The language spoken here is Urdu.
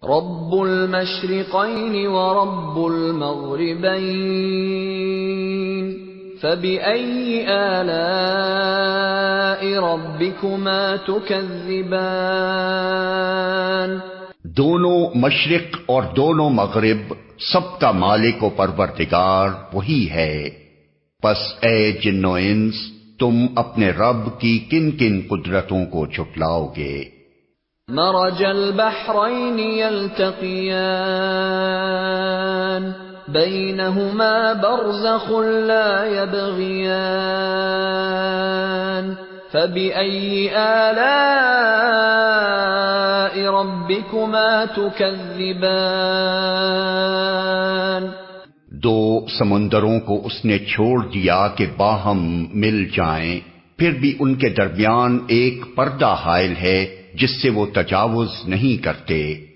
رب المشرقين ورب المغربين فبأي آلاء ربكما تكذبان؟ دونوں مشرق اور دونوں مغرب سب کا مالک و پروردگار وہی ہے، پس اے جن و انس تم اپنے رب کی کن کن قدرتوں کو جھٹلاؤ گے؟ مرج البحرين يلتقيان بينهما برزخ لا يبغيان فبأي آلاء ربكما تكذبان؟ دو سمندروں کو اس نے چھوڑ دیا کہ باہم مل جائیں، پھر بھی ان کے درمیان ایک پردہ حائل ہے جس سے وہ تجاوز نہیں کرتے۔